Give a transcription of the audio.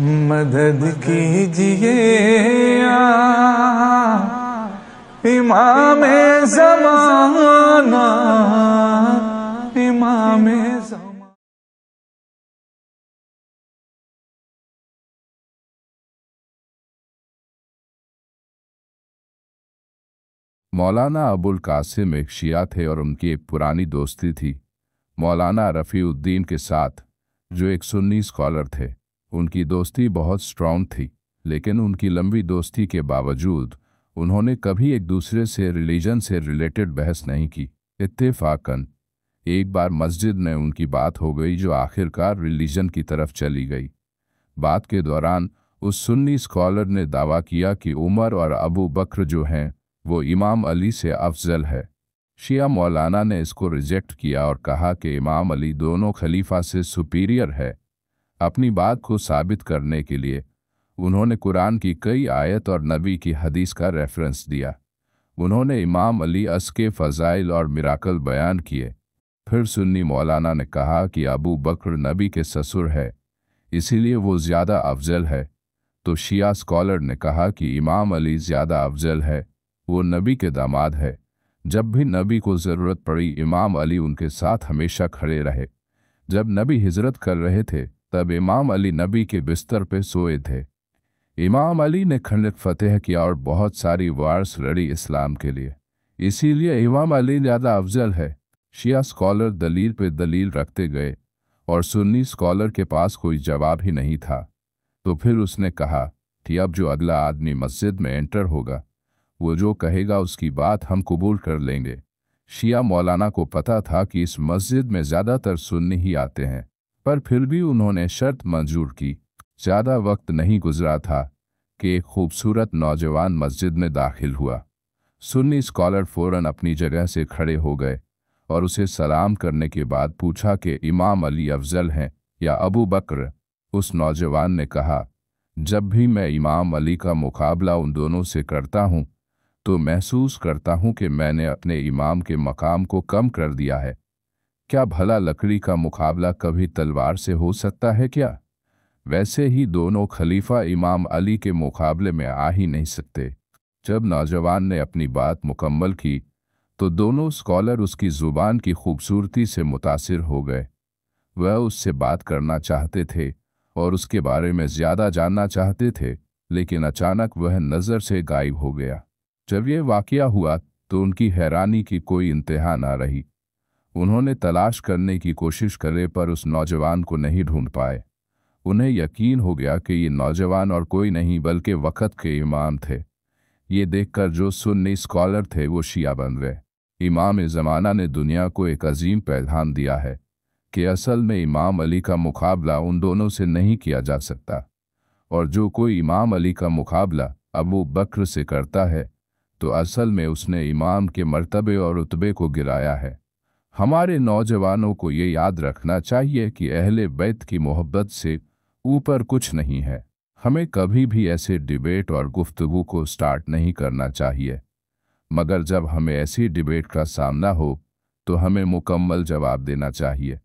मदद कीजिए इमाम ज़माना, इमाम ज़माना। मौलाना अबुल कासिम एक शिया थे और उनकी एक पुरानी दोस्ती थी मौलाना रफ़ीउद्दीन के साथ, जो एक सुन्नी स्कॉलर थे। उनकी दोस्ती बहुत स्ट्रॉन्ग थी, लेकिन उनकी लंबी दोस्ती के बावजूद उन्होंने कभी एक दूसरे से रिलीजन से रिलेटेड बहस नहीं की। इत्तेफाकन एक बार मस्जिद में उनकी बात हो गई, जो आखिरकार रिलीजन की तरफ चली गई। बात के दौरान उस सुन्नी स्कॉलर ने दावा किया कि उमर और अबू बकर जो हैं वो इमाम अली से अफजल है। शिया मौलाना ने इसको रिजेक्ट किया और कहा कि इमाम अली दोनों खलीफा से सुपीरियर है। अपनी बात को साबित करने के लिए उन्होंने कुरान की कई आयत और नबी की हदीस का रेफरेंस दिया। उन्होंने इमाम अली के फ़ज़ाइल और मिराकल बयान किए। फिर सुन्नी मौलाना ने कहा कि अबू बकर नबी के ससुर है, इसीलिए वो ज़्यादा अफजल है। तो शिया स्कॉलर ने कहा कि इमाम अली ज़्यादा अफजल है, वो नबी के दामाद है। जब भी नबी को ज़रूरत पड़ी, इमाम अली उनके साथ हमेशा खड़े रहे। जब नबी हिजरत कर रहे थे तब इमाम अली नबी के बिस्तर पे सोए थे। इमाम अली ने खंडक फतेह किया और बहुत सारी वार्स लड़ी इस्लाम के लिए, इसीलिए इमाम अली ज़्यादा अफजल है। शिया स्कॉलर दलील पे दलील रखते गए और सुन्नी स्कॉलर के पास कोई जवाब ही नहीं था। तो फिर उसने कहा कि अब जो अगला आदमी मस्जिद में एंटर होगा, वो जो कहेगा उसकी बात हम कबूल कर लेंगे। शिया मौलाना को पता था कि इस मस्जिद में ज़्यादातर सुन्नी ही आते हैं, पर फिर भी उन्होंने शर्त मंजूर की। ज़्यादा वक्त नहीं गुजरा था कि एक खूबसूरत नौजवान मस्जिद में दाखिल हुआ। सुन्नी स्कॉलर फ़ौरन अपनी जगह से खड़े हो गए और उसे सलाम करने के बाद पूछा कि इमाम अली अफजल हैं या अबू बकर। उस नौजवान ने कहा, जब भी मैं इमाम अली का मुकाबला उन दोनों से करता हूँ तो महसूस करता हूँ कि मैंने अपने इमाम के मकाम को कम कर दिया है। क्या भला लकड़ी का मुकाबला कभी तलवार से हो सकता है क्या? वैसे ही दोनों खलीफा इमाम अली के मुकाबले में आ ही नहीं सकते। जब नौजवान ने अपनी बात मुकम्मल की तो दोनों स्कॉलर उसकी ज़ुबान की खूबसूरती से मुतासिर हो गए। वह उससे बात करना चाहते थे और उसके बारे में ज़्यादा जानना चाहते थे, लेकिन अचानक वह नज़र से गायब हो गया। जब यह वाक़या हुआ तो उनकी हैरानी की कोई इंतहा ना रही। उन्होंने तलाश करने की कोशिश करे पर उस नौजवान को नहीं ढूंढ पाए। उन्हें यकीन हो गया कि ये नौजवान और कोई नहीं बल्कि वक़्त के इमाम थे। ये देखकर जो सुन्नी स्कॉलर थे वो शिया बन गए। इमाम ज़माना ने दुनिया को एक अजीम पैगाम दिया है कि असल में इमाम अली का मुकाबला उन दोनों से नहीं किया जा सकता, और जो कोई इमाम अली का मुकाबला अबू बकर से करता है तो असल में उसने इमाम के मर्तबे और रुतबे को गिराया है। हमारे नौजवानों को ये याद रखना चाहिए कि अहले बैत की मोहब्बत से ऊपर कुछ नहीं है। हमें कभी भी ऐसे डिबेट और गुफ्तगू को स्टार्ट नहीं करना चाहिए, मगर जब हमें ऐसी डिबेट का सामना हो तो हमें मुकम्मल जवाब देना चाहिए।